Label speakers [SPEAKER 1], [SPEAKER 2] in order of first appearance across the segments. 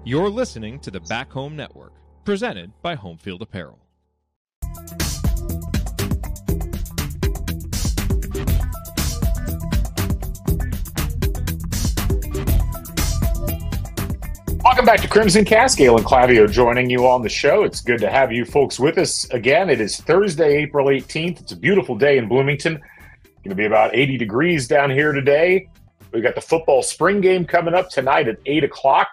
[SPEAKER 1] You're listening to the Back Home Network, presented by Homefield Apparel.
[SPEAKER 2] Welcome back to Crimson Cast. Galen Claudio joining you on the show. It's good to have you folks with us again. It is Thursday, April 18th. It's a beautiful day in Bloomington. Going to be about 80 degrees down here today. We've got the football spring game coming up tonight at 8 o'clock.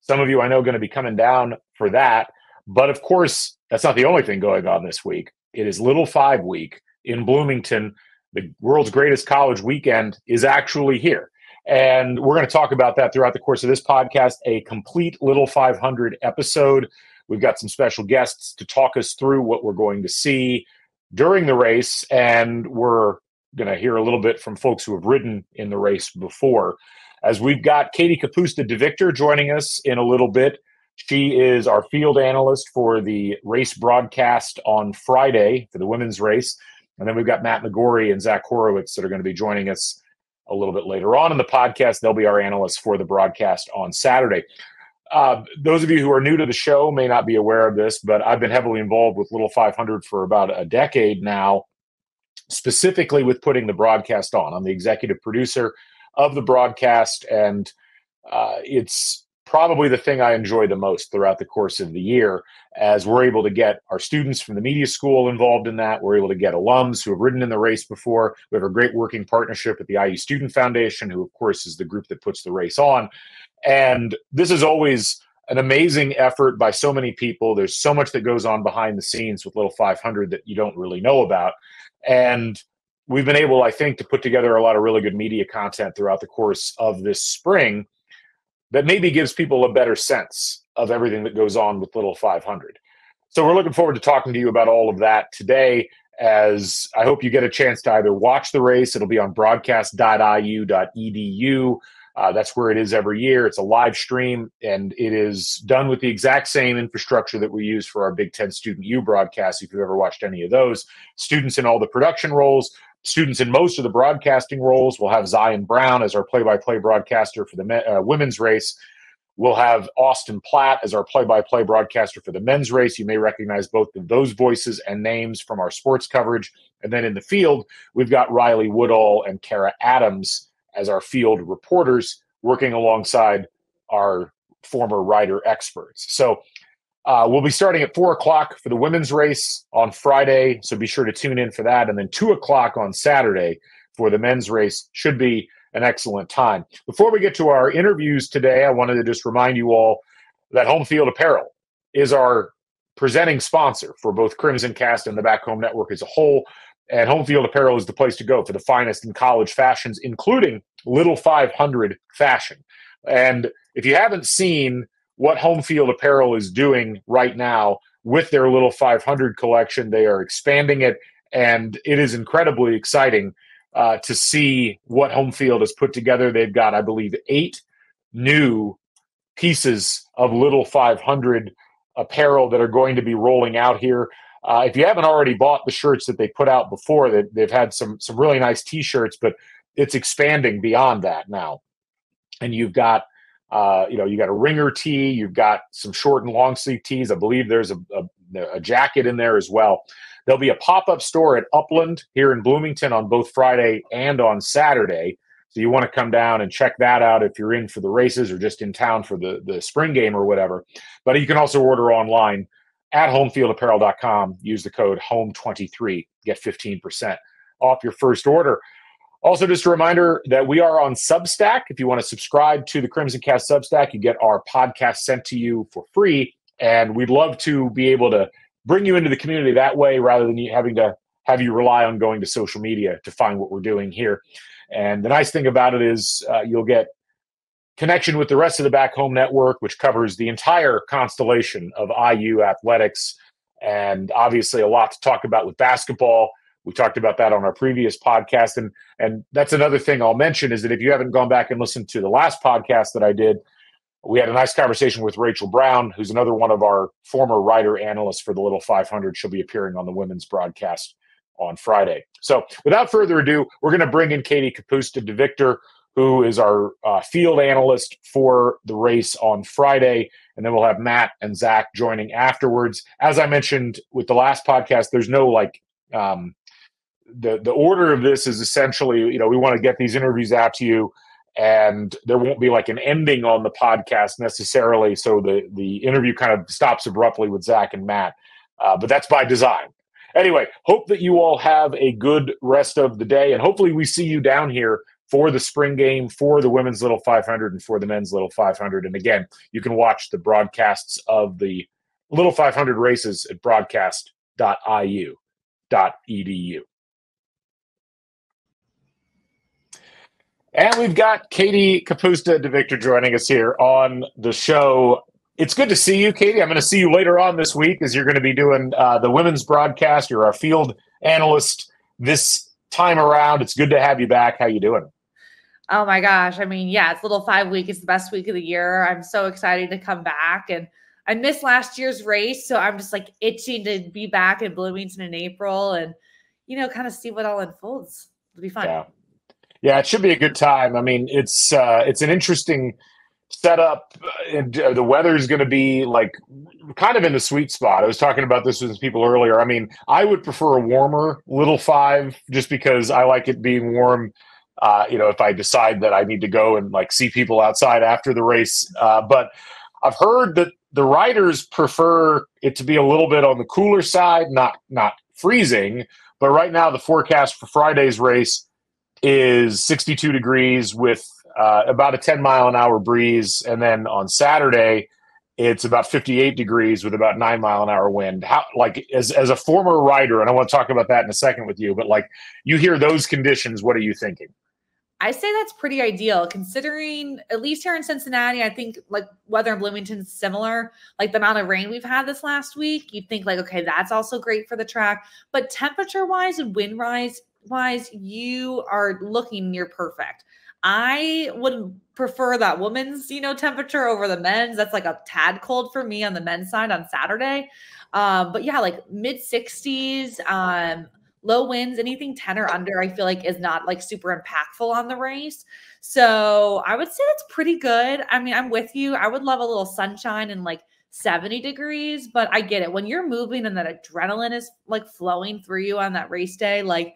[SPEAKER 2] Some of you I know are going to be coming down for that. But of course, that's not the only thing going on this week. It is Little Five Week in Bloomington. The world's greatest college weekend is actually here. And we're going to talk about that throughout the course of this podcast, a complete Little 500 episode. We've got some special guests to talk us through what we're going to see during the race. And we're going to hear a little bit from folks who have ridden in the race before. As we've got Kapusta DeVictor joining us in a little bit. She is our field analyst for the race broadcast on Friday for the women's race. And then we've got Matt McGorrey and Zach Horowitz that are going to be joining us a little bit later on in the podcast. They'll be our analysts for the broadcast on Saturday. Those of you who are new to the show may not be aware of this, but I've been heavily involved with Little 500 for about a decade now, specifically with putting the broadcast on. I'm the executive producer of the broadcast, and it's probably the thing I enjoy the most throughout the course of the year, as we're able to get our students from the media school involved in that. We're able to get alums who have ridden in the race before. We have a great working partnership with the IU Student Foundation, who, of course, is the group that puts the race on. And this is always an amazing effort by so many people. There's so much that goes on behind the scenes with Little 500 that you don't really know about. And we've been able, I think, to put together a lot of really good media content throughout the course of this spring that maybe gives people a better sense of everything that goes on with Little 500. So we're looking forward to talking to you about all of that today, as I hope you get a chance to either watch the race. It'll be on broadcast.iu.edu. That's where it is every year. It's a live stream, and it is done with the exact same infrastructure that we use for our Big Ten Student U broadcasts, if you've ever watched any of those. Students in all the production roles, students in most of the broadcasting roles. We'll have Zion Brown as our play-by-play broadcaster for the women's race. We'll have Austin Platt as our play-by-play broadcaster for the men's race. You may recognize both of those voices and names from our sports coverage. And then in the field, we've got Riley Woodall and Kara Adams as our field reporters, working alongside our former rider experts. So we'll be starting at 4 o'clock for the women's race on Friday, so be sure to tune in for that. And then 2 o'clock on Saturday for the men's race. Should be an excellent time. Before we get to our interviews today, I wanted to just remind you all that Homefield Apparel is our presenting sponsor for both Crimson Cast and the Back Home Network as a whole. And Homefield Apparel is the place to go for the finest in college fashions, including Little 500 fashion. And if you haven't seen what Homefield Apparel is doing right now with their Little 500 collection, they are expanding it, and it is incredibly exciting to see what Homefield has put together. They've got, I believe, 8 new pieces of Little 500 apparel that are going to be rolling out here. If you haven't already bought the shirts that they put out before, they've had some really nice T-shirts, but it's expanding beyond that now. And you've got you got a ringer tee, you've got some short and long sleeve tees. I believe there's a jacket in there as well. There'll be a pop-up store at Upland here in Bloomington on both Friday and on Saturday. So you want to come down and check that out if you're in for the races or just in town for the spring game or whatever. But you can also order online at homefieldapparel.com. Use the code HOME23. Get 15% off your first order. Also, just a reminder that we are on Substack. If you want to subscribe to the Crimson Cast Substack, you get our podcast sent to you for free. And we'd love to be able to bring you into the community that way rather than having to have you rely on going to social media to find what we're doing here. And the nice thing about it is you'll get connection with the rest of the Back Home Network, which covers the entire constellation of IU athletics, and obviously a lot to talk about with basketball. We talked about that on our previous podcast. And that's another thing I'll mention is that if you haven't gone back and listened to the last podcast that I did, we had a nice conversation with Rachel Brown, who's another one of our former writer analysts for the Little 500. She'll be appearing on the women's broadcast on Friday. So without further ado, we're going to bring in Kapusta DeVictor, who is our field analyst for the race on Friday. And then we'll have Matt and Zach joining afterwards. As I mentioned with the last podcast, there's no the order of this is essentially, we want to get these interviews out to you, and there won't be like an ending on the podcast necessarily. So the interview kind of stops abruptly with Zach and Matt, but that's by design. Anyway, hope that you all have a good rest of the day, and hopefully we see you down here for the spring game, for the women's Little 500 and for the men's Little 500. And again, you can watch the broadcasts of the Little 500 races at broadcast.iu.edu. And we've got Katie Kapusta DeVictor joining us here on the show. It's good to see you, Katie. I'm going to see you later on this week as you're going to be doing the women's broadcast. You're our field analyst this time around. It's good to have you back. How you doing?
[SPEAKER 3] Oh my gosh. I mean, yeah, it's Little 5 week. It's the best week of the year. I'm so excited to come back, and I missed last year's race. So I'm just like itching to be back in Bloomington in April and, kind of see what all unfolds. It'll be fun.
[SPEAKER 2] Yeah, it should be a good time. I mean, it's an interesting setup, and the weather is going to be like kind of in the sweet spot. I was talking about this with people earlier. I mean, I would prefer a warmer Little 5 just because I like it being warm. If I decide that I need to go and like see people outside after the race. But I've heard that the riders prefer it to be a little bit on the cooler side, not freezing. But right now the forecast for Friday's race is 62 degrees with about a 10-mile-an-hour breeze. And then on Saturday, it's about 58 degrees with about 9-mile-an-hour wind. How, like, as a former rider, and I want to talk about that in a second with you, but like you hear those conditions, what are you thinking?
[SPEAKER 3] I say that's pretty ideal considering, at least here in Cincinnati, I think like weather in Bloomington is similar. Like the amount of rain we've had this last week, you'd think like, okay, that's also great for the track. But temperature wise and wind wise, you are looking near perfect. I would prefer that women's, temperature over the men's. That's like a tad cold for me on the men's side on Saturday. But yeah, like mid 60s, low winds, anything 10 or under, I feel like is not like super impactful on the race. So I would say that's pretty good. I mean, I'm with you. I would love a little sunshine and like 70 degrees, but I get it. When you're moving and that adrenaline is like flowing through you on that race day, like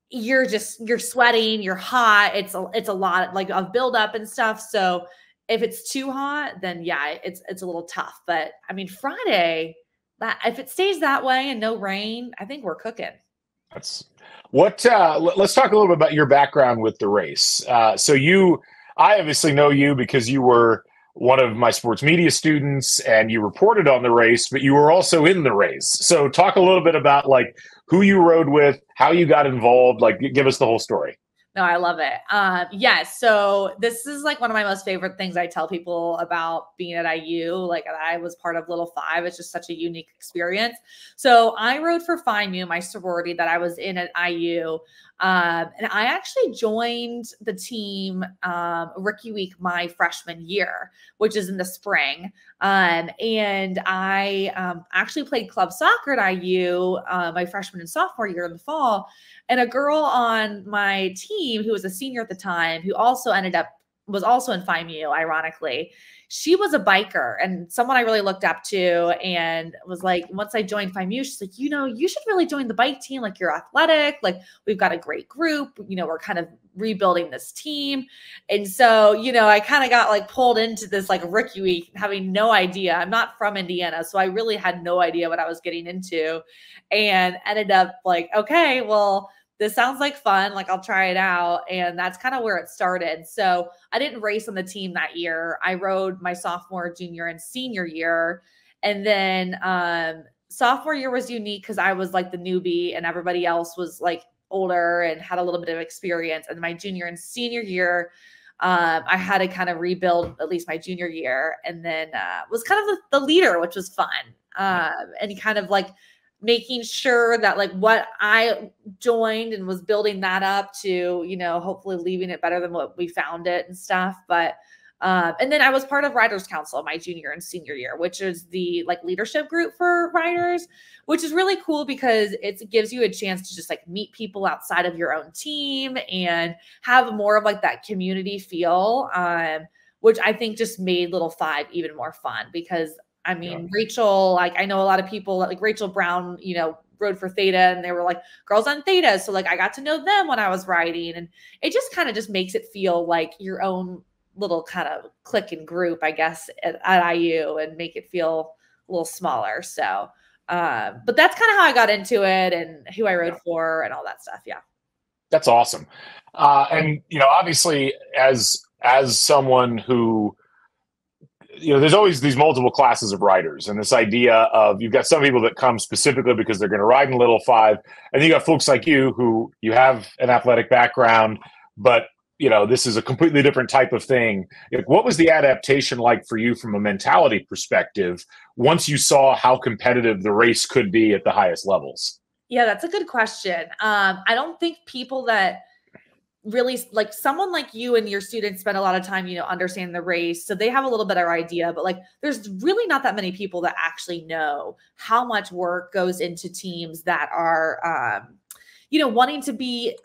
[SPEAKER 3] you're sweating, you're hot. It's a lot like of buildup and stuff. So if it's too hot, then yeah, it's a little tough. But I mean, Friday, if it stays that way and no rain, I think we're cooking.
[SPEAKER 2] That's what. Let's talk a little bit about your background with the race. I obviously know you because you were one of my sports media students and you reported on the race, but you were also in the race. So talk a little bit about like who you rode with, how you got involved, like give us the whole story.
[SPEAKER 3] No, I love it. Yes. So this is like one of my most favorite things I tell people about being at IU. Like I was part of Little 5. It's just such a unique experience. So I rode for Phi Mu, my sorority that I was in at IU. And I actually joined the team rookie week my freshman year, which is in the spring. And I actually played club soccer at IU my freshman and sophomore year in the fall. And a girl on my team who was a senior at the time, who also was also in Phi Mu, ironically, she was a biker and someone I really looked up to, and was like, once I joined Phi Mu, she's like, you should really join the bike team. Like you're athletic. Like we've got a great group, we're kind of rebuilding this team. And so, I kind of got like pulled into this like rookie week, having no idea. I'm not from Indiana, so I really had no idea what I was getting into, and ended up like, okay, well, this sounds like fun. Like I'll try it out. And that's kind of where it started. So I didn't race on the team that year. I rode my sophomore, junior, and senior year. And then sophomore year was unique because I was like the newbie and everybody else was like older and had a little bit of experience. And my junior and senior year, I had to kind of rebuild at least my junior year. And then was kind of the leader, which was fun. And kind of like making sure that like what I joined and was building that up to, hopefully leaving it better than what we found it and stuff. But And then I was part of Riders Council my junior and senior year, which is the like leadership group for riders, which is really cool because it gives you a chance to just like meet people outside of your own team and have more of like that community feel, which I think just made Little Five even more fun because I mean, Rachel, like I know a lot of people like Rachel Brown, you know, rode for Theta and they were like girls on Theta. So like I got to know them when I was riding, and it just kind of just makes it feel like your own little kind of clique and group, I guess, at IU, and make it feel a little smaller. So, but that's kind of how I got into it and who I rode for and all that stuff. Yeah.
[SPEAKER 2] That's awesome. And, you know, obviously as someone who, you know, there's always these multiple classes of riders, and this idea of you've got some people that come specifically because they're going to ride in Little Five, and then you got folks like you who you have an athletic background, but you know, this is a completely different type of thing. Like, what was the adaptation like for you from a mentality perspective once you saw how competitive the race could be at the highest levels?
[SPEAKER 3] Yeah, that's a good question. I don't think people that really like someone like you and your students spend a lot of time, you know, understanding the race. So they have a little better idea, but like, there's really not that many people that actually know how much work goes into teams that are, you know, wanting to be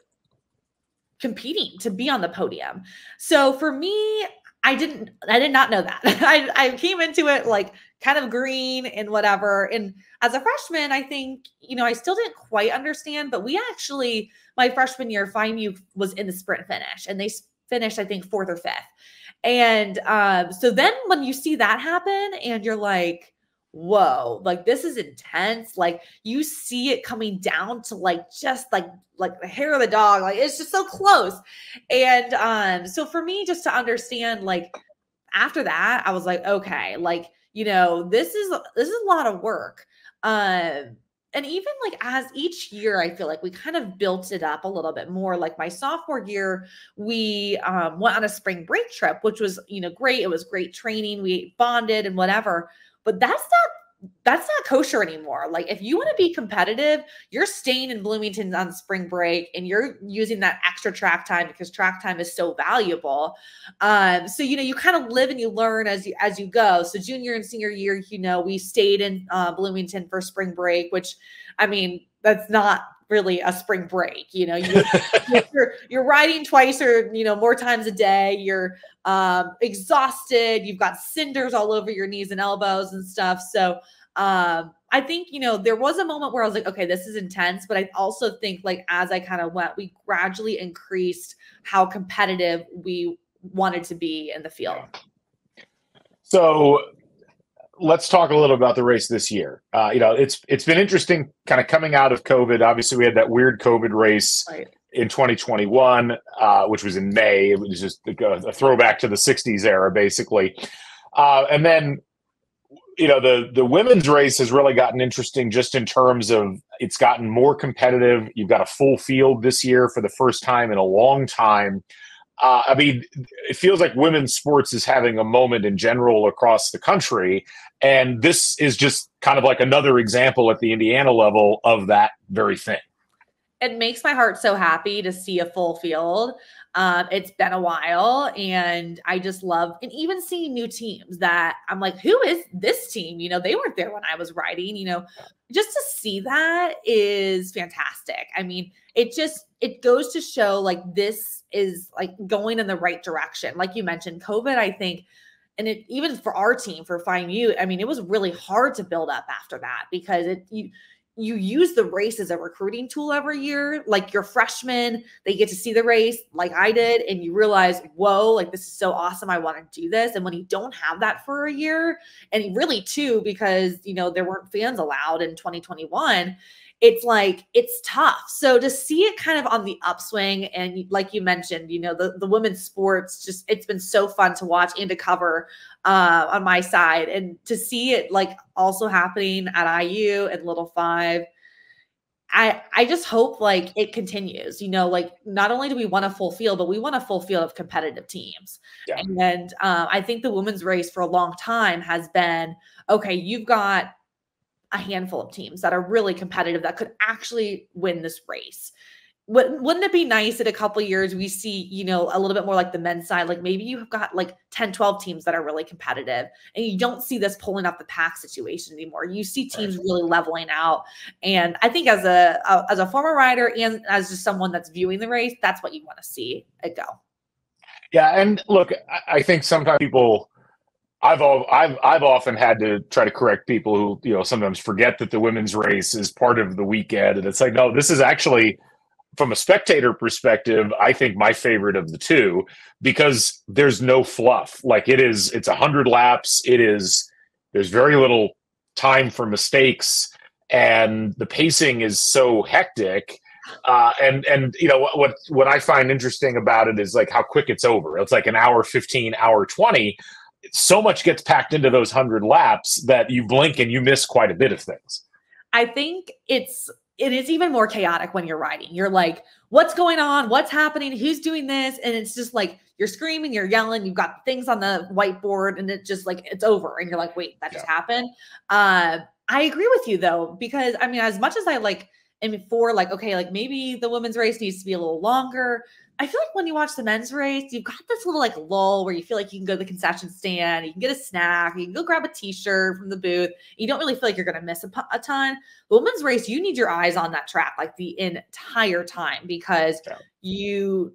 [SPEAKER 3] competing to be on the podium. So for me, I did not know that. I came into it like kind of green and whatever. And as a freshman, I think, you know, I still didn't quite understand, but we actually, my freshman year, FIMU was in the sprint finish and they finished, I think, 4th or 5th. And so then when you see that happen and you're like, whoa, like this is intense. Like you see it coming down to like, just like the hair of the dog. Like it's just so close. And so for me, just to understand, like after that, I was like, okay, like, you know, this is a lot of work. And even like as each year, I feel like we kind of built it up a little bit more. Like my sophomore year, we went on a spring break trip, which was, you know, great. It was great training. We bonded and whatever. But that's not kosher anymore. Like if you want to be competitive, you're staying in Bloomington on spring break and you're using that extra track time because track time is so valuable. So, you know, you kind of live and you learn as you go. So junior and senior year, you know, we stayed in Bloomington for spring break, which I mean, that's not really a spring break. You know, you're riding twice or, you know, more times a day. You're exhausted. You've got cinders all over your knees and elbows and stuff. So I think, you know, there was a moment where I was like, okay, this is intense. But I also think like, as I kind of went, we gradually increased how competitive we wanted to be in the field.
[SPEAKER 2] So let's talk a little about the race this year. You know, it's been interesting kind of coming out of COVID. Obviously we had that weird COVID race in 2021, which was in May. It was just a throwback to the 60s era, basically. And then, you know, the women's race has really gotten interesting just in terms of it's gotten more competitive. You've got a full field this year for the first time in a long time. I mean, it feels like women's sports is having a moment in general across the country. And this is just kind of like another example at the Indiana level of that very thing.
[SPEAKER 3] It makes my heart so happy to see a full field. It's been a while and I just love, and even seeing new teams that I'm like, who is this team? You know, they weren't there when I was riding, you know, just to see that is fantastic. I mean, it goes to show like this is like going in the right direction. Like you mentioned, COVID, I think, and it even for our team, for FIMU, I mean, it was really hard to build up after that because you use the race as a recruiting tool every year. Like your freshmen, they get to see the race like I did. And you realize, whoa, like this is so awesome. I want to do this. And when you don't have that for a year, and really too, because, you know, there weren't fans allowed in 2021, it's like, it's tough. So to see it kind of on the upswing and like you mentioned, you know, the women's sports, just, it's been so fun to watch and to cover on my side, and to see it like also happening at IU and Little Five. I just hope like it continues, you know, like not only do we want a full field, but we want a full field of competitive teams. Yeah. And I think the women's race for a long time has been, okay, you've got a handful of teams that are really competitive that could actually win this race. wouldn't it be nice in a couple of years we see, you know, a little bit more like the men's side? Like maybe you've got like 10, 12 teams that are really competitive and you don't see this pulling off the pack situation anymore. You see teams really leveling out. And I think as a former rider and as just someone that's viewing the race, that's what you want to see it go.
[SPEAKER 2] Yeah. And look, I think sometimes people, I've often had to try to correct people who, you know, sometimes forget that the women's race is part of the weekend. And it's like, no, this is actually, from a spectator perspective, I think my favorite of the two, because there's no fluff. Like it's 100 laps. There's very little time for mistakes, and the pacing is so hectic. And you know what I find interesting about it is like how quick it's over. It's like an hour 15, hour 20. So much gets packed into those 100 laps that you blink and you miss quite a bit of things.
[SPEAKER 3] I think it is even more chaotic when you're riding. You're like, what's going on? What's happening? Who's doing this? And it's just like, you're screaming, you're yelling, you've got things on the whiteboard, and it's just like, it's over. And you're like, wait, that just happened. I agree with you though, because I mean, as much as I like, am for like, okay, like maybe the women's race needs to be a little longer. I feel like when you watch the men's race, you've got this little like lull where you feel like you can go to the concession stand, you can get a snack, you can go grab a t-shirt from the booth. You don't really feel like you're going to miss a ton. The women's race, you need your eyes on that track like the entire time, because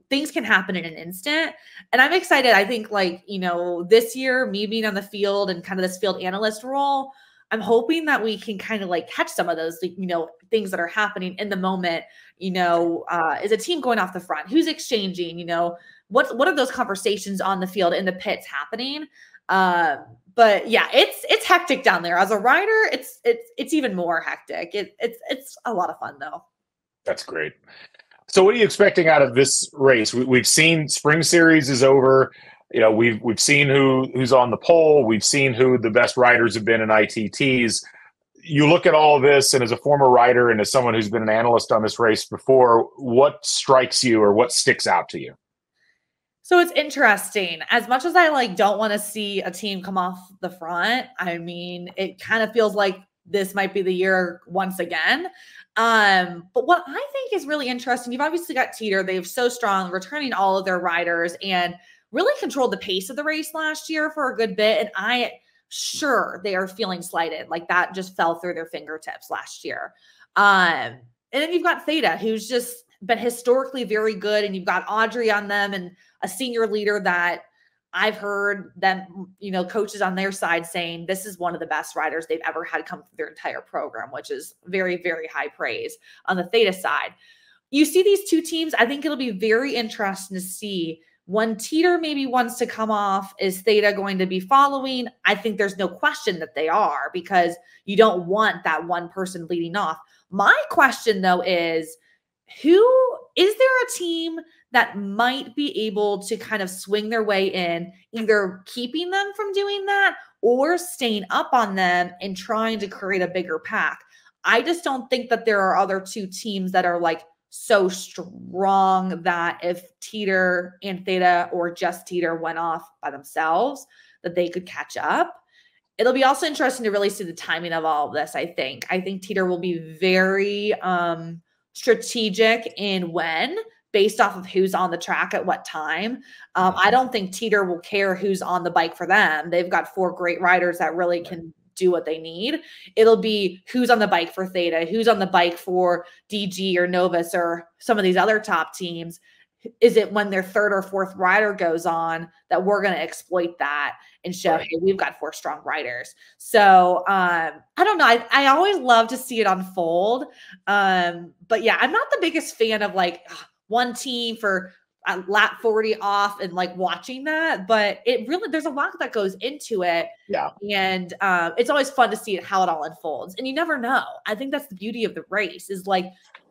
[SPEAKER 3] things can happen in an instant. And I'm excited. I think like, you know, this year, me being on the field and kind of this field analyst role, I'm hoping that we can kind of like catch some of those, you know, things that are happening in the moment. You know, is a team going off the front? Who's exchanging? You know, what are those conversations on the field in the pits happening? But yeah, it's hectic down there. As a rider, it's even more hectic. It's a lot of fun though.
[SPEAKER 2] That's great. So what are you expecting out of this race? We've seen Spring Series is over. You know, we've seen who's on the pole. We've seen who the best riders have been in ITTs. You look at all of this, and as a former rider and as someone who's been an analyst on this race before, what strikes you or what sticks out to you?
[SPEAKER 3] So it's interesting. As much as I like don't want to see a team come off the front, I mean, it kind of feels like this might be the year once again. But what I think is really interesting, you've obviously got Teeter. They've so strong, returning all of their riders and really controlled the pace of the race last year for a good bit. And sure they are feeling slighted. Like that just fell through their fingertips last year. And then you've got Theta, who's just been historically very good. And you've got Audrey on them and a senior leader that I've heard them, you know, coaches on their side saying this is one of the best riders they've ever had come through their entire program, which is very, very high praise on the Theta side. You see these two teams. I think it'll be very interesting to see when Teeter maybe wants to come off. Is Theta going to be following? I think there's no question that they are, because you don't want that one person leading off. My question though is there a team that might be able to kind of swing their way in, either keeping them from doing that or staying up on them and trying to create a bigger pack? I just don't think that there are other two teams that are like so strong that if Teeter and Theta or just Teeter went off by themselves, that they could catch up. It'll be also interesting to really see the timing of all of this. I think Teeter will be very strategic in when, based off of who's on the track at what time. I don't think Teeter will care who's on the bike for them. They've got 4 great riders that really can do what they need. It'll be who's on the bike for Theta, who's on the bike for DG or Novus or some of these other top teams. Is it when their 3rd or 4th rider goes on that we're going to exploit that and show, hey, we've got 4 strong riders? So I don't know. I always love to see it unfold. But yeah, I'm not the biggest fan of like one team for lap 40 off and like watching that, but it really, there's a lot that goes into it.
[SPEAKER 2] Yeah.
[SPEAKER 3] And it's always fun to see how it all unfolds. And you never know. I think that's the beauty of the race, is like,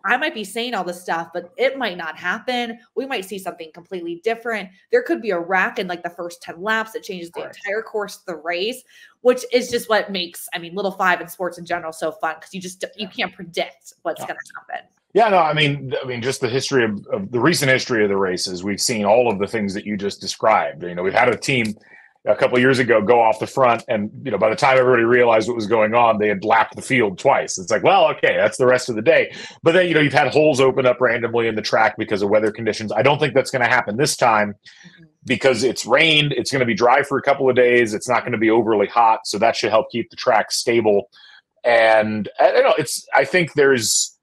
[SPEAKER 3] I might be saying all this stuff, but it might not happen. We might see something completely different. There could be a wreck in like the first 10 laps that changes the entire course of the race, which is just what makes, I mean, Little 5 and sports in general so fun, because you can't predict what's going to happen.
[SPEAKER 2] Yeah, no, I mean, just the history of the recent history of the races, we've seen all of the things that you just described. You know, we've had a team a couple of years ago go off the front, and by the time everybody realized what was going on, they had lapped the field twice. It's like, well, okay, that's the rest of the day. But then you've had holes open up randomly in the track because of weather conditions. I don't think that's going to happen this time because it's rained. It's going to be dry for a couple of days. It's not going to be overly hot, so that should help keep the track stable. And I think there's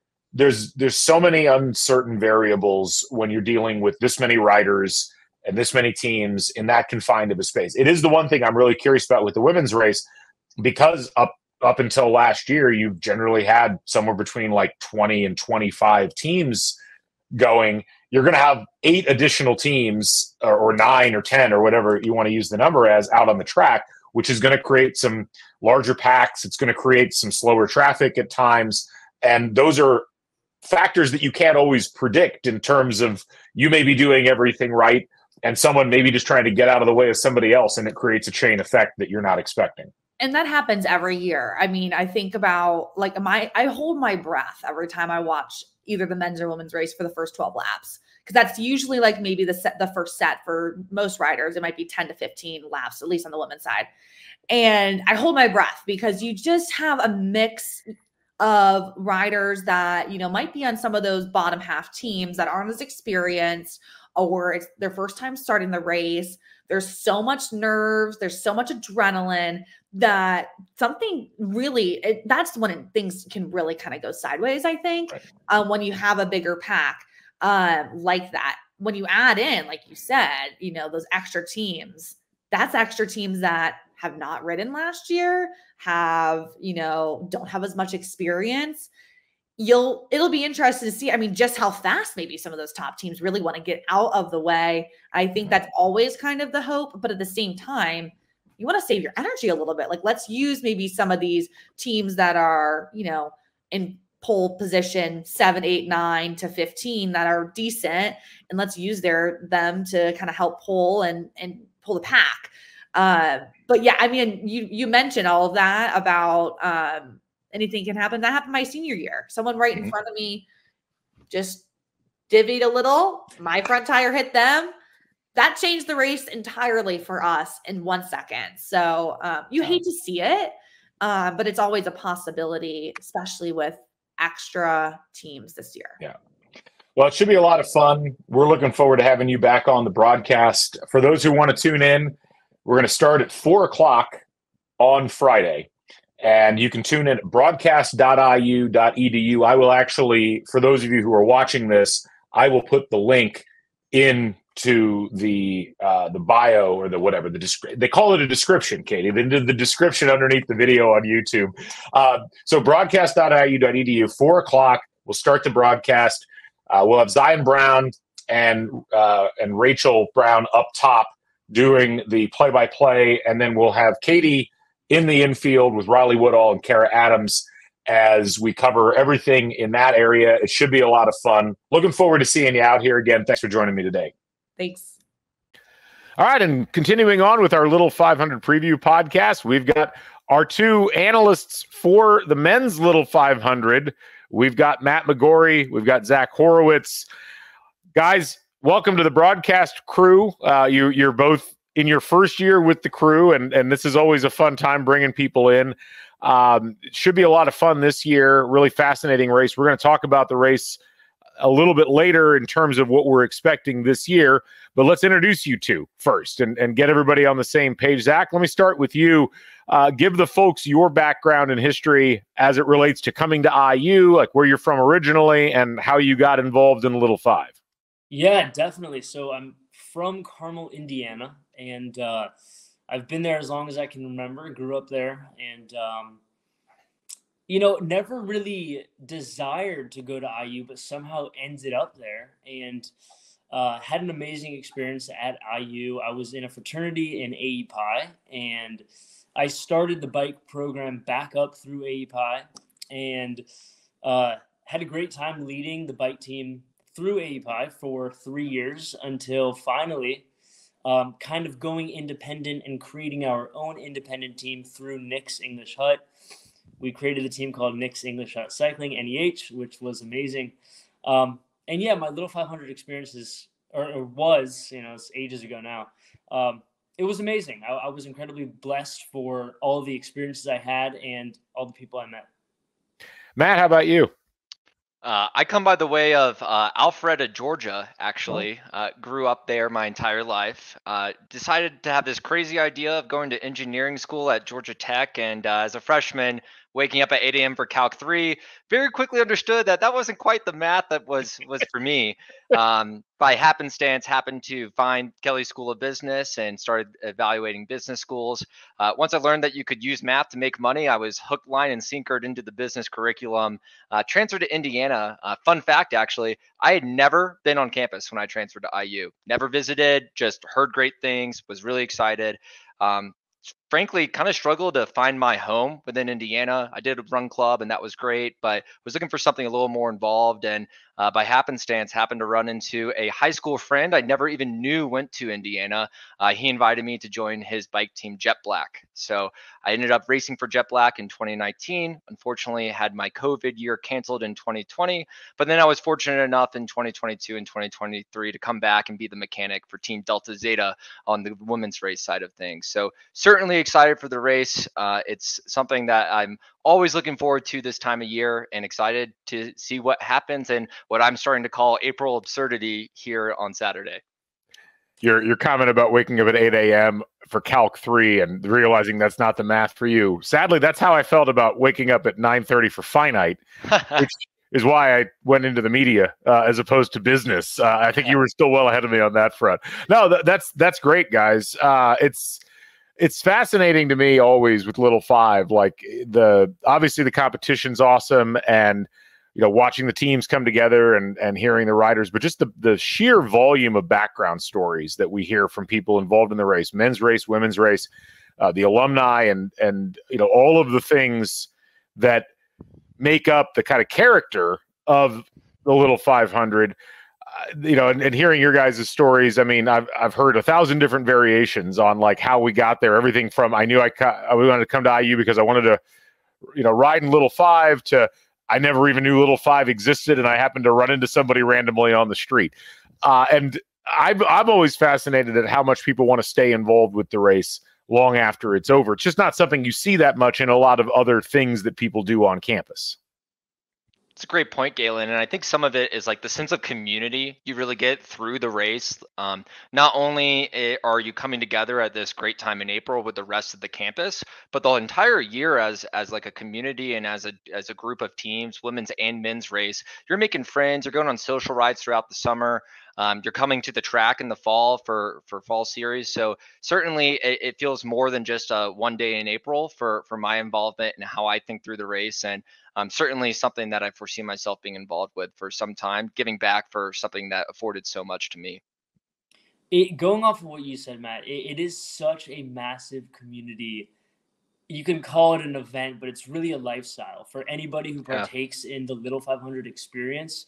[SPEAKER 2] so many uncertain variables when you're dealing with this many riders and this many teams in that confined of a space. It is the one thing I'm really curious about with the women's race, because up until last year, you've generally had somewhere between like 20 and 25 teams going. You're going to have 8 additional teams or 9 or 10 or whatever you want to use the number as out on the track, which is going to create some larger packs. It's going to create some slower traffic at times. And those are factors that you can't always predict in terms of you may be doing everything right and someone maybe just trying to get out of the way of somebody else, and it creates a chain effect that you're not expecting.
[SPEAKER 3] And that happens every year. I mean, I think about I hold my breath every time I watch either the men's or women's race for the first 12 laps, because that's usually like maybe the first set for most riders. It might be 10 to 15 laps, at least on the women's side. And I hold my breath because you just have a mix of riders that, might be on some of those bottom half teams that aren't as experienced, or it's their first time starting the race. There's so much nerves. There's so much adrenaline that something really, that's when things can really kind of go sideways, I think, when you have a bigger pack like that. When you add in, like you said, those extra teams, that's extra teams that have not ridden last year, don't have as much experience. It'll be interesting to see, just how fast maybe some of those top teams really want to get out of the way. I think that's always kind of the hope, but at the same time, you want to save your energy a little bit. Like, let's use maybe some of these teams that are, in pole position 7, 8, 9 to 15 that are decent, and let's use them to kind of help pull and pull the pack. But yeah, you mentioned all of that about anything can happen. That happened my senior year. Someone right in front of me just divvied a little. My front tire hit them. That changed the race entirely for us in 1 second. So you hate to see it, but it's always a possibility, especially with extra teams this year.
[SPEAKER 2] Yeah. Well, it should be a lot of fun. We're looking forward to having you back on the broadcast. For those who want to tune in, we're going to start at 4:00 on Friday. And you can tune in at broadcast.iu.edu. I will actually, for those of you who are watching this, I will put the link into the bio or the whatever. They call it a description, Katie. They did the description underneath the video on YouTube. So broadcast.iu.edu, 4:00. We'll start the broadcast. We'll have Zion Brown and Rachel Brown up top doing the play-by-play, and then we'll have Katie in the infield with Riley Woodall and Kara Adams as we cover everything in that area. It should be a lot of fun. Looking forward to seeing you out here again. Thanks for joining me today.
[SPEAKER 3] Thanks.
[SPEAKER 4] All right, and continuing on with our Little 500 preview podcast, we've got our 2 analysts for the men's Little 500. We've got Matt McGorrey. We've got Zach Horowitz. Guys, welcome to the broadcast crew. You're both in your first year with the crew, and this is always a fun time bringing people in. It should be a lot of fun this year. Really fascinating race. We're going to talk about the race a little bit later in terms of what we're expecting this year, but let's introduce you two first and get everybody on the same page. Zach, let me start with you. Give the folks your background and history as it relates to coming to IU, like where you're from originally and how you got involved in Little Five.
[SPEAKER 5] Yeah, definitely. So I'm from Carmel, Indiana, and I've been there as long as I can remember. Grew up there, and never really desired to go to IU, but somehow ended up there and had an amazing experience at IU. I was in a fraternity in AEPI, and I started the bike program back up through AEPI, and had a great time leading the bike team through AEPI for 3 years until finally kind of going independent and creating our own independent team through Nick's English Hut. We created a team called Nick's English Hut Cycling, NEH, which was amazing. And yeah, my Little 500 experiences, or was, it's ages ago now. it was amazing. I was incredibly blessed for all of the experiences I had and all the people I met.
[SPEAKER 4] Matt, how about you?
[SPEAKER 6] I come by the way of Alpharetta, Georgia, actually. Grew up there my entire life. Decided to have this crazy idea of going to engineering school at Georgia Tech. And as a freshman, waking up at 8 a.m. for Calc 3, very quickly understood that that wasn't quite the math that was for me. By happenstance, happened to find Kelley School of Business and started evaluating business schools. Once I learned that you could use math to make money, I was hook, line, and sinkered into the business curriculum. Transferred to Indiana. Fun fact, actually, I had never been on campus when I transferred to IU. Never visited, just heard great things, was really excited. Frankly, kind of struggled to find my home within Indiana. I did a run club and that was great, but was looking for something a little more involved. And by happenstance, happened to run into a high school friend I never even knew went to Indiana. He invited me to join his bike team, Jet Black. So I ended up racing for Jet Black in 2019. Unfortunately, had my COVID year canceled in 2020, but then I was fortunate enough in 2022 and 2023 to come back and be the mechanic for Team Delta Zeta on the women's race side of things. So certainly excited for the race. It's something that I'm always looking forward to this time of year and excited to see what happens and what I'm starting to call April absurdity here on Saturday.
[SPEAKER 4] Your comment about waking up at 8 a.m. for Calc 3 and realizing that's not the math for you. Sadly, that's how I felt about waking up at 9:30 for finite, which is why I went into the media as opposed to business. I think you were still well ahead of me on that front. No, that's great, guys. It's fascinating to me always with Little Five. Like obviously the competition's awesome, and watching the teams come together and hearing the riders, but just the sheer volume of background stories that we hear from people involved in the race, men's race, women's race, the alumni, and all of the things that make up the kind of character of the Little 500. And hearing your guys' stories, I mean, I've heard 1,000 different variations on like how we got there. Everything from I knew I wanted to come to IU because I wanted to, ride in Little Five to I never even knew Little Five existed and I happened to run into somebody randomly on the street. And I'm always fascinated at how much people want to stay involved with the race long after it's over. It's just not something you see that much in a lot of other things that people do on campus.
[SPEAKER 6] It's a great point, Galen. And I think some of it is like the sense of community you really get through the race. Not only are you coming together at this great time in April with the rest of the campus, but the entire year as like a community and as a group of teams, women's and men's race, you're making friends, you're going on social rides throughout the summer. You're coming to the track in the fall for fall series. So certainly it feels more than just one day in April for my involvement and how I think through the race. And certainly something that I foresee myself being involved with for some time, giving back for something that afforded so much to me.
[SPEAKER 5] Going off of what you said, Matt, it is such a massive community. You can call it an event, but it's really a lifestyle for anybody who partakes in the Little 500 experience.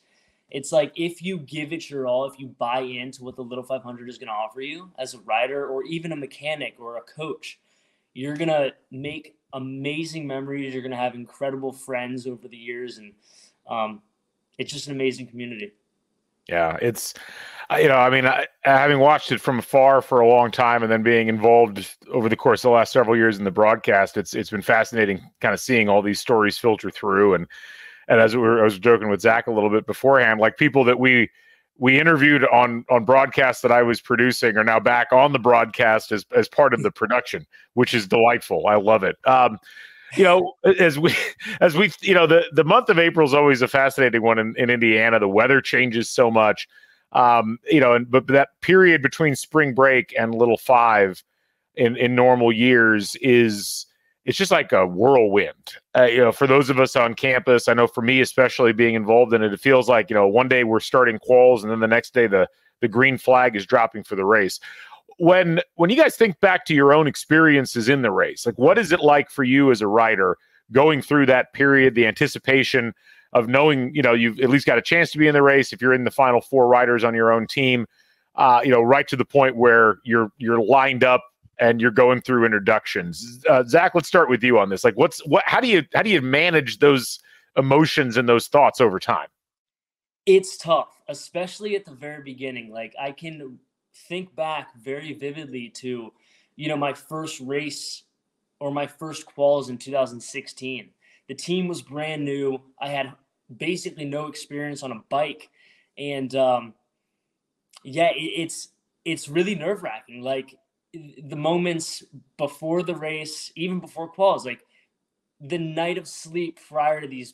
[SPEAKER 5] It's like if you give it your all, if you buy into what the Little 500 is going to offer you as a rider or even a mechanic or a coach, you're going to make amazing memories. You're going to have incredible friends over the years. And it's just an amazing community.
[SPEAKER 4] Yeah, it's, having watched it from afar for a long time and then being involved over the course of the last several years in the broadcast, it's been fascinating kind of seeing all these stories filter through. And as I was joking with Zach a little bit beforehand, like people that we interviewed on broadcasts that I was producing are now back on the broadcast as part of the production, which is delightful. I love it. As we the month of April is always a fascinating one in Indiana. The weather changes so much, but that period between spring break and Little Five in normal years it's just like a whirlwind. For those of us on campus, I know for me, especially being involved in it, it feels like, one day we're starting quals and then the next day the green flag is dropping for the race. When you guys think back to your own experiences in the race, like what is it like for you as a rider going through that period, the anticipation of knowing, you've at least got a chance to be in the race if you're in the final four riders on your own team, right to the point where you're lined up and you're going through introductions. Zach, let's start with you on this. Like how do you manage those emotions and those thoughts over time?
[SPEAKER 5] It's tough, especially at the very beginning. Like I can think back very vividly to my first race or my first quals in 2016. The team was brand new. I had basically no experience on a bike. And it's really nerve-wracking. Like the moments before the race, even before quals, like the night of sleep prior to these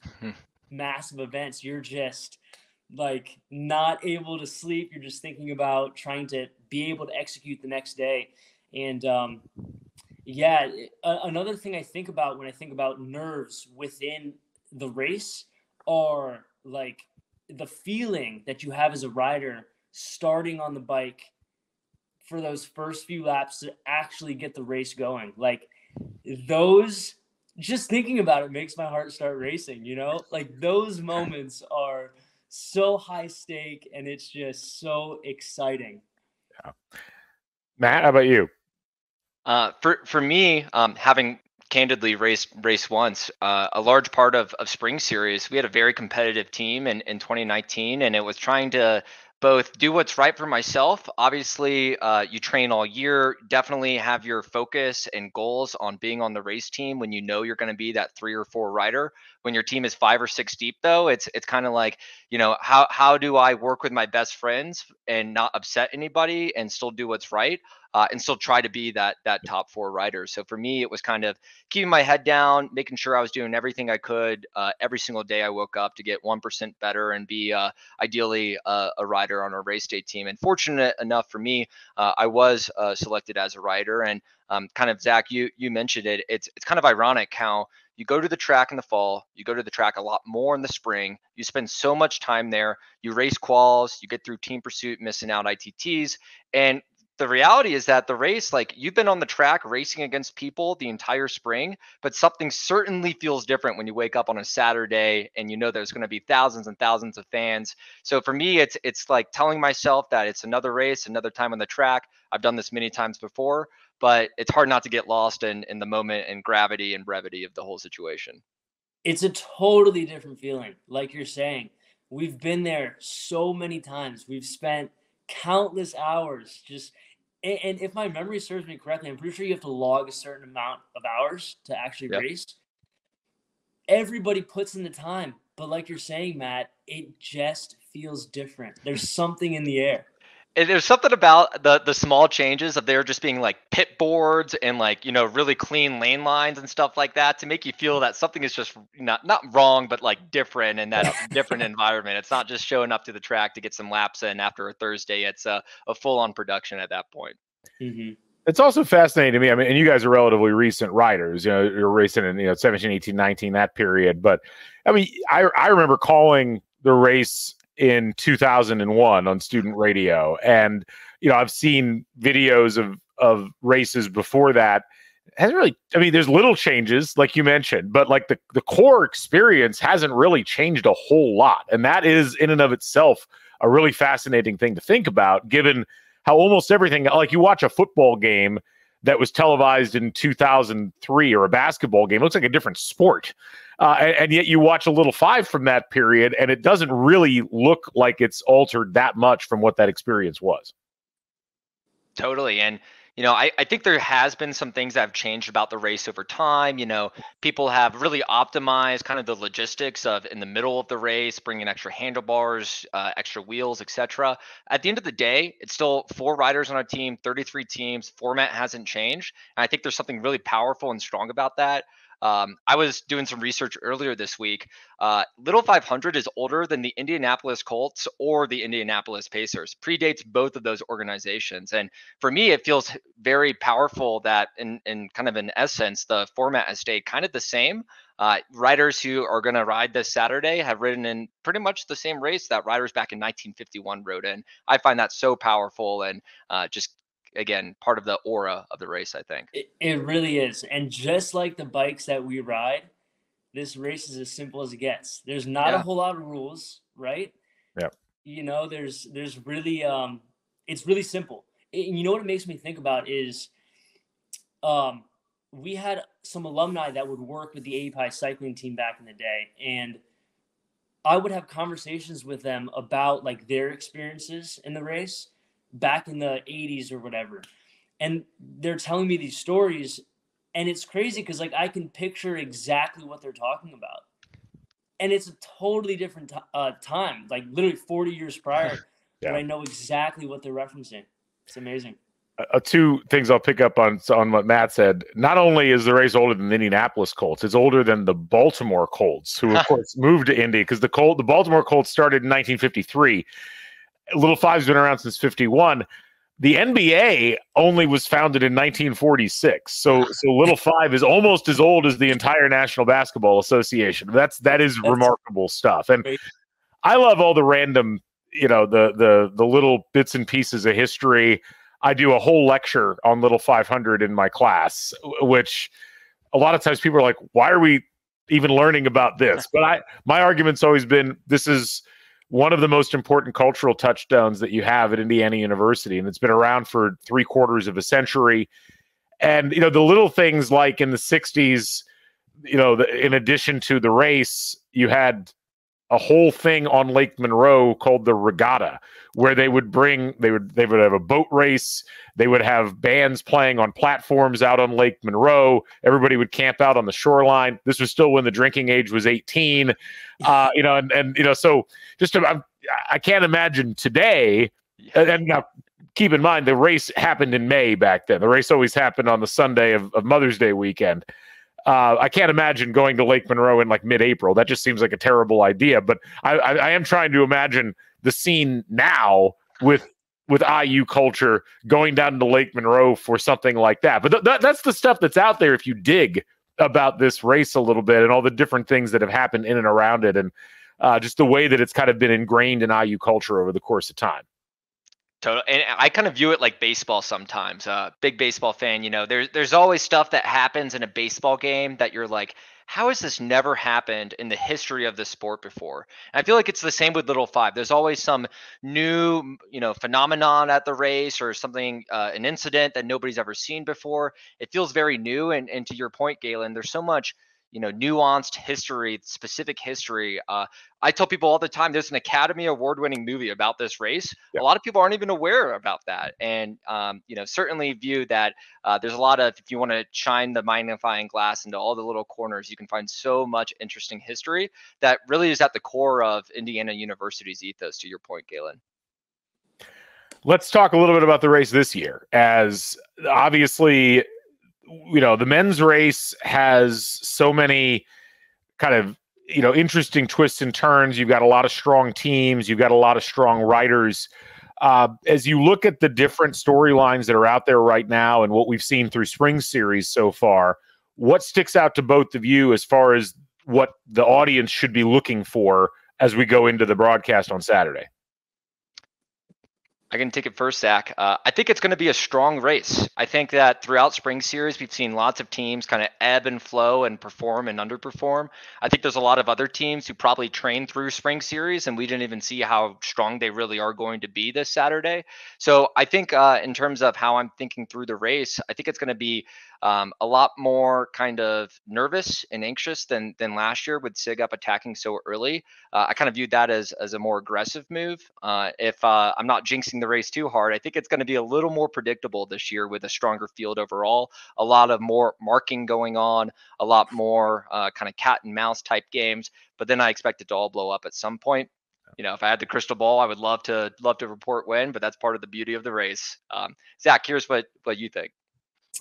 [SPEAKER 5] massive events, you're just like not able to sleep. You're just thinking about trying to be able to execute the next day. And another thing I think about when I think about nerves within the race are like the feeling that you have as a rider starting on the bike for those first few laps to actually get the race going. Like those, just thinking about it makes my heart start racing, like those moments are so high stake and it's just so exciting.
[SPEAKER 4] Yeah. Matt, how about you?
[SPEAKER 6] For me, having candidly race once, a large part of spring series, we had a very competitive team in 2019, and it was trying to both do what's right for myself. Obviously, you train all year, definitely have your focus and goals on being on the race team when you know you're going to be that 3 or 4 rider. When your team is 5 or 6 deep, though, it's kind of like, how do I work with my best friends and not upset anybody and still do what's right? And still try to be that top 4 rider. So for me, it was kind of keeping my head down, making sure I was doing everything I could every single day I woke up to get 1% better and be ideally a rider on a race day team. And fortunate enough for me, I was selected as a rider. And kind of, Zach, you mentioned it. It's kind of ironic how you go to the track in the fall, you go to the track a lot more in the spring, you spend so much time there, you race quals, you get through team pursuit, missing out ITTs. And the reality is that the race, like you've been on the track racing against people the entire spring, but something certainly feels different when you wake up on a Saturday and there's going to be thousands and thousands of fans. So for me, it's like telling myself that it's another race, another time on the track. I've done this many times before, but it's hard not to get lost in the moment and gravity and brevity of the whole situation.
[SPEAKER 5] It's a totally different feeling. Like you're saying, we've been there so many times. We've spent countless hours just, and if my memory serves me correctly, I'm pretty sure you have to log a certain amount of hours to actually race. Everybody puts in the time, but like you're saying, Matt, it just feels different. There's something in the air.
[SPEAKER 6] There's something about the small changes of there just being like pit boards and like, really clean lane lines and stuff like that to make you feel that something is just not wrong, but like different in that different environment. It's not just showing up to the track to get some laps in after a Thursday. It's a full on production at that point.
[SPEAKER 5] Mm-hmm.
[SPEAKER 4] It's also fascinating to me. I mean, and you guys are relatively recent riders, you're racing in, 17, 18, 19, that period. But I mean, I remember calling the race in 2001 on student radio. And, I've seen videos of races before that. It hasn't really, I mean, there's little changes like you mentioned, but like the core experience hasn't really changed a whole lot. And that is in and of itself a really fascinating thing to think about, given how almost everything, like you watch a football game that was televised in 2003 or a basketball game, it looks like a different sport. And yet you watch a little 5 from that period, and it doesn't really look like it's altered that much from what that experience was.
[SPEAKER 6] Totally. And, I think there has been some things that have changed about the race over time. People have really optimized kind of the logistics of in the middle of the race, bringing extra handlebars, extra wheels, etc. At the end of the day, it's still 4 riders on a team, 33 teams. Format hasn't changed. And I think there's something really powerful and strong about that. I was doing some research earlier this week. Little 500 is older than the Indianapolis Colts or the Indianapolis Pacers, predates both of those organizations. And for me, it feels very powerful that in kind of an essence, the format has stayed kind of the same. Riders who are going to ride this Saturday have ridden in pretty much the same race that riders back in 1951 rode in. I find that so powerful and just, again, part of the aura of the race, I think.
[SPEAKER 5] It really is. And just like the bikes that we ride, this race is as simple as it gets. There's not a whole lot of rules, right?
[SPEAKER 4] Yeah.
[SPEAKER 5] There's really, it's really simple. And you know what it makes me think about is we had some alumni that would work with the API cycling team back in the day. And I would have conversations with them about like their experiences in the race back in the 80s or whatever. and they're telling me these stories, and it's crazy because like I can picture exactly what they're talking about, and it's a totally different time, like literally 40 years prior.
[SPEAKER 4] Yeah.
[SPEAKER 5] But I know exactly what they're referencing. It's amazing.
[SPEAKER 4] Two things I'll pick up on what Matt said. Not only is the race older than the Indianapolis Colts, it's older than the Baltimore Colts, who of course moved to Indy because the Baltimore Colts started in 1953. Little Five's been around since 51. The NBA only was founded in 1946. So Little Five is almost as old as the entire National Basketball Association. That is remarkable stuff. And I love all the random, the little bits and pieces of history. I do a whole lecture on Little 500 in my class, which a lot of times people are like, why are we even learning about this? But my argument's always been, this is one of the most important cultural touchstones that you have at Indiana University. And it's been around for 3/4 of a century. And, the little things like in the 60s, in addition to the race, you had a whole thing on Lake Monroe called the Regatta, where they would have a boat race. They would have bands playing on platforms out on Lake Monroe. Everybody would camp out on the shoreline. This was still when the drinking age was 18. So I can't imagine today. And now keep in mind, the race happened in May back then. The race always happened on the Sunday of Mother's Day weekend. I can't imagine going to Lake Monroe in like mid-April. That just seems like a terrible idea. But I am trying to imagine the scene now with IU culture going down to Lake Monroe for something like that. But that's the stuff that's out there if you dig about this race a little bit and all the different things that have happened in and around it, and just the way that it's kind of been ingrained in IU culture over the course of time.
[SPEAKER 6] Total. And I kind of view it like baseball sometimes. Big baseball fan, there's always stuff that happens in a baseball game that you're like, how has this never happened in the history of the sport before? And I feel like it's the same with Little Five. There's always some new, phenomenon at the race or something, an incident that nobody's ever seen before. It feels very new. And to your point, Galen, there's so much, nuanced history, specific history. I tell people all the time, there's an Academy Award-winning movie about this race.
[SPEAKER 4] Yeah.
[SPEAKER 6] A lot of people aren't even aware about that. And, certainly view that there's a lot of, if you want to shine the magnifying glass into all the little corners, you can find so much interesting history that really is at the core of Indiana University's ethos, to your point, Galen.
[SPEAKER 4] Let's talk a little bit about the race this year, as obviously, the men's race has so many kind of, interesting twists and turns. You've got a lot of strong teams. You've got a lot of strong riders. As you look at the different storylines that are out there right now and what we've seen through spring series so far, what sticks out to both of you as far as what the audience should be looking for as we go into the broadcast on Saturday?
[SPEAKER 6] I can take it first, Zach. I think it's going to be a strong race. I think that throughout spring series, we've seen lots of teams kind of ebb and flow and perform and underperform. I think there's a lot of other teams who probably trained through spring series, and we didn't even see how strong they really are going to be this Saturday. So I think in terms of how I'm thinking through the race, I think it's going to be a lot more kind of nervous and anxious than last year with Sig up attacking so early. I kind of viewed that as a more aggressive move. If I'm not jinxing the race too hard, I think it's going to be a little more predictable this year with a stronger field overall, a lot of more marking going on, a lot more kind of cat and mouse type games. But then I expect it to all blow up at some point. If I had the crystal ball, I would love to report when, but that's part of the beauty of the race. Zach, here's what you think.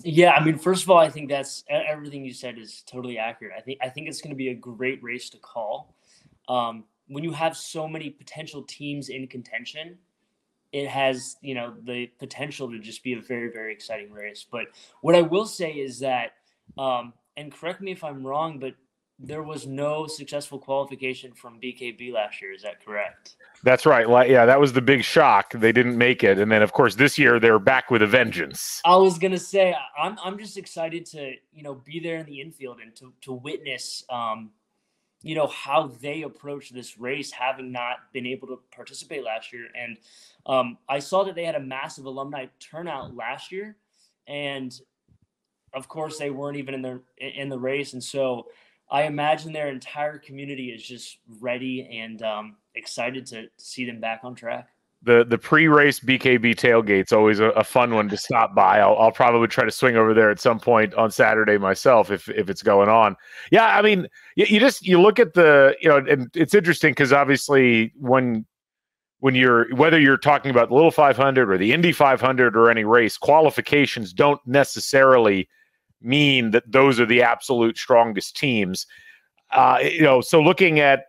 [SPEAKER 5] Yeah, I mean, first of all, I think that's everything you said is totally accurate. I think it's going to be a great race to call. When you have so many potential teams in contention, it has, the potential to just be a very, very exciting race. But what I will say is that, and correct me if I'm wrong, but there was no successful qualification from BKB last year. Is that correct?
[SPEAKER 4] That's right. Yeah, that was the big shock. They didn't make it. And then, of course, this year they're back with a vengeance.
[SPEAKER 5] I was going to say, I'm just excited to, be there in the infield and to witness, how they approach this race, having not been able to participate last year. And I saw that they had a massive alumni turnout last year. And, of course, they weren't even in the race. And so I imagine their entire community is just ready and excited to see them back on track.
[SPEAKER 4] The pre-race BKB tailgate's always a fun one to stop by. I'll probably try to swing over there at some point on Saturday myself if it's going on. Yeah, I mean, you look at and it's interesting because obviously when whether you're talking about the Little 500 or the Indy 500 or any race, qualifications don't necessarily mean that those are the absolute strongest teams. So looking at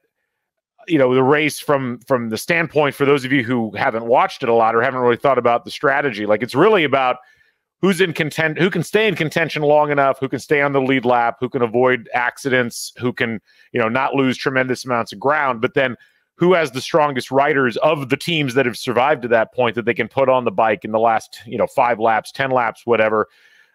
[SPEAKER 4] the race from the standpoint, for those of you who haven't watched it a lot or haven't really thought about the strategy, like it's really about who can stay in contention long enough, who can stay on the lead lap, who can avoid accidents, who can, not lose tremendous amounts of ground, but then who has the strongest riders of the teams that have survived to that point that they can put on the bike in the last, 5 laps, 10 laps, whatever.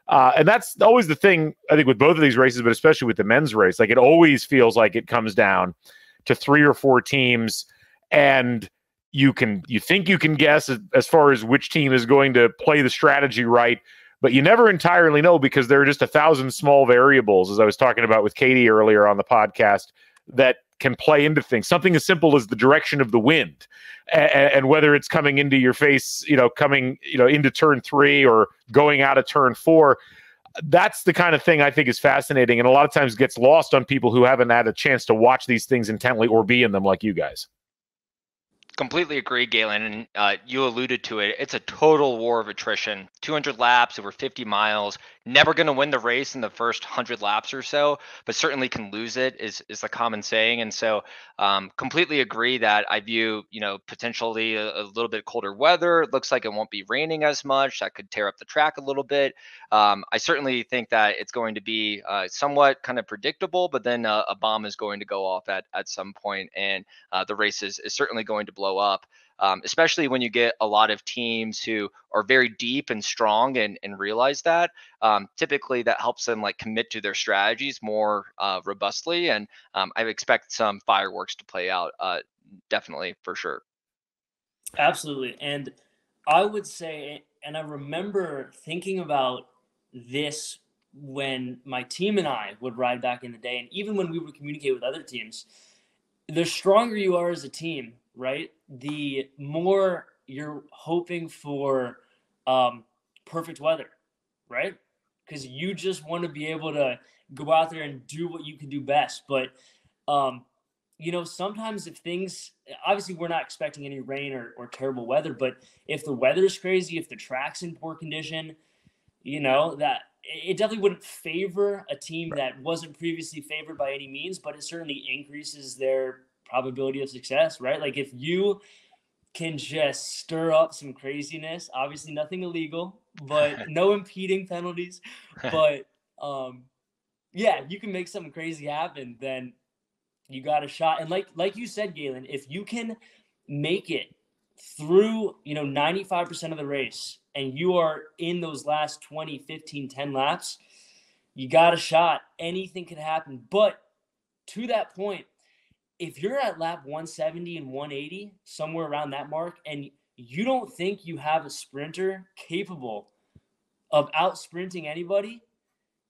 [SPEAKER 4] And that's always the thing, I think, with both of these races, but especially with the men's race. Like, it always feels like it comes down to 3 or 4 teams, and you think you can guess as far as which team is going to play the strategy right, but you never entirely know because there are just 1,000 small variables, as I was talking about with Katie earlier on the podcast, that can play into things. Something as simple as the direction of the wind and whether it's coming into your face, coming, into turn 3 or going out of turn 4. That's the kind of thing I think is fascinating, and a lot of times gets lost on people who haven't had a chance to watch these things intently or be in them like you guys.
[SPEAKER 6] Completely agree, Galen, and you alluded to it. It's a total war of attrition. 200 laps over 50 miles. Never going to win the race in the first 100 laps or so, but certainly can lose it is the common saying. And so completely agree that I view, potentially a little bit colder weather. It looks like it won't be raining as much. That could tear up the track a little bit. I certainly think that it's going to be somewhat kind of predictable, but then a bomb is going to go off at some point, and the race is certainly going to blow up. Especially when you get a lot of teams who are very deep and strong and realize that. Typically that helps them commit to their strategies more robustly, and I expect some fireworks to play out, definitely, for sure.
[SPEAKER 5] Absolutely. And I would say, and I remember thinking about this when my team and I would ride back in the day, and even when we would communicate with other teams, the stronger you are as a team, right, the more you're hoping for perfect weather, right? Because you just want to be able to go out there and do what you can do best. But, sometimes if things, obviously we're not expecting any rain or terrible weather, but if the weather's crazy, if the track's in poor condition, that it definitely wouldn't favor a team that wasn't previously favored by any means, but it certainly increases their probability of success, right? Like, if you can just stir up some craziness, obviously nothing illegal, but no impeding penalties, but you can make something crazy happen, then you got a shot. And like you said, Galen, if you can make it through 95% of the race and you are in those last 20, 15, 10 laps, you got a shot. Anything can happen. But to that point, if you're at lap 170 and 180, somewhere around that mark, and you don't think you have a sprinter capable of out sprinting anybody,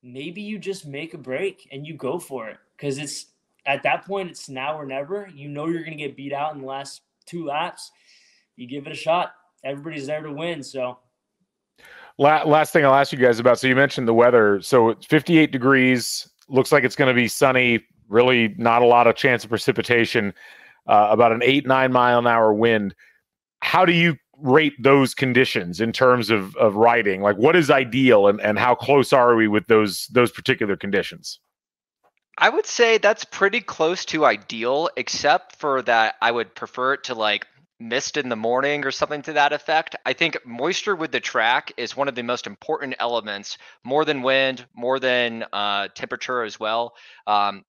[SPEAKER 5] maybe you just make a break and you go for it. Because it's at that point, it's now or never. You're going to get beat out in the last 2 laps. You give it a shot. Everybody's there to win. So
[SPEAKER 4] last thing I'll ask you guys about. So you mentioned the weather. So it's 58 degrees. Looks like it's going to be sunny. Really not a lot of chance of precipitation, about an 8-9 mile an hour wind. How do you rate those conditions in terms of riding? Like, what is ideal and how close are we with those particular conditions?
[SPEAKER 6] I would say that's pretty close to ideal, except for that I would prefer it to mist in the morning or something to that effect. I think moisture with the track is one of the most important elements, more than wind, more than temperature as well.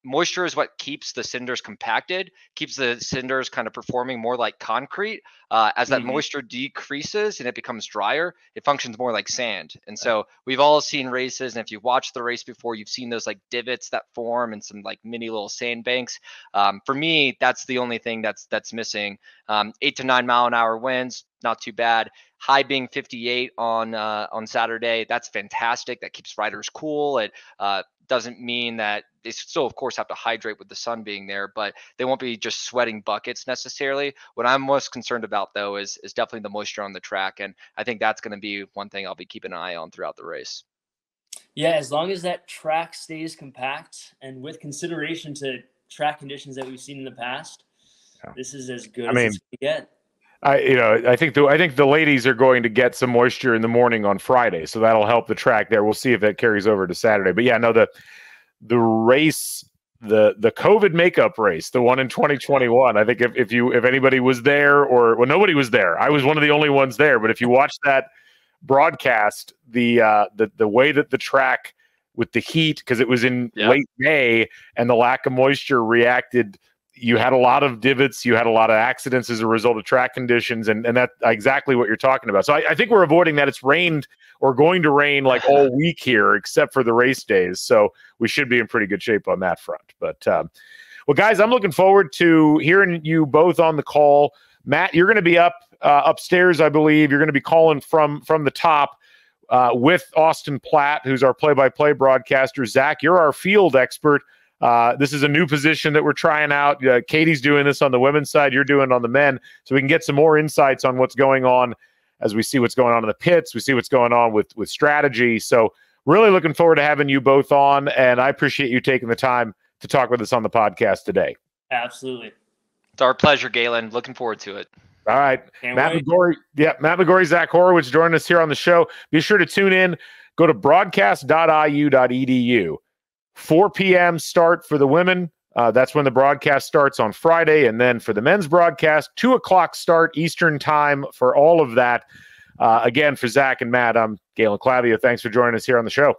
[SPEAKER 6] Moisture is what keeps the cinders compacted, keeps the cinders kind of performing more like concrete. As that moisture decreases and it becomes drier, it functions more like sand. And so we've all seen races, and if you've watched the race before, you've seen those divots that form and some mini little sand banks. For me, that's the only thing that's missing. 8 to 9 mile an hour winds, not too bad. High being 58 on Saturday, that's fantastic. That keeps riders cool. It doesn't mean that they still, of course, have to hydrate with the sun being there, but they won't be just sweating buckets necessarily. What I'm most concerned about, though, is definitely the moisture on the track. And I think that's going to be one thing I'll be keeping an eye on throughout the race.
[SPEAKER 5] Yeah, as long as that track stays compact and with consideration to track conditions that we've seen in the past, this is as good as it's going to get.
[SPEAKER 4] I think the ladies are going to get some moisture in the morning on Friday, so that'll help the track there. We'll see if that carries over to Saturday. But yeah, no, the race, the COVID makeup race, the one in 2021. I think if anybody was there, well, nobody was there. I was one of the only ones there. But if you watch that broadcast, the way that the track with the heat, because it was in late May and the lack of moisture reacted. You had a lot of divots, you had a lot of accidents as a result of track conditions, and that's exactly what you're talking about. So I think we're avoiding that. It's rained or going to rain like all week here, except for the race days. So we should be in pretty good shape on that front. But, well, guys, I'm looking forward to hearing you both on the call. Matt, you're going to be upstairs, I believe. You're going to be calling from the top with Austin Platt, who's our play-by-play broadcaster. Zach, you're our field expert. This is a new position that we're trying out. Katie's doing this on the women's side. You're doing it on the men. So we can get some more insights on what's going on as we see what's going on in the pits. We see what's going on with strategy. So really looking forward to having you both on. And I appreciate you taking the time to talk with us on the podcast today.
[SPEAKER 5] Absolutely.
[SPEAKER 6] It's our pleasure, Galen. Looking forward to it.
[SPEAKER 4] All right. Matt McGorrey, Zach Horowitz joining us here on the show. Be sure to tune in. Go to broadcast.iu.edu. 4 p.m. start for the women. That's when the broadcast starts on Friday. And then for the men's broadcast, 2 o'clock start Eastern time for all of that. Again, for Zach and Matt, I'm Galen Clavio. Thanks for joining us here on the show.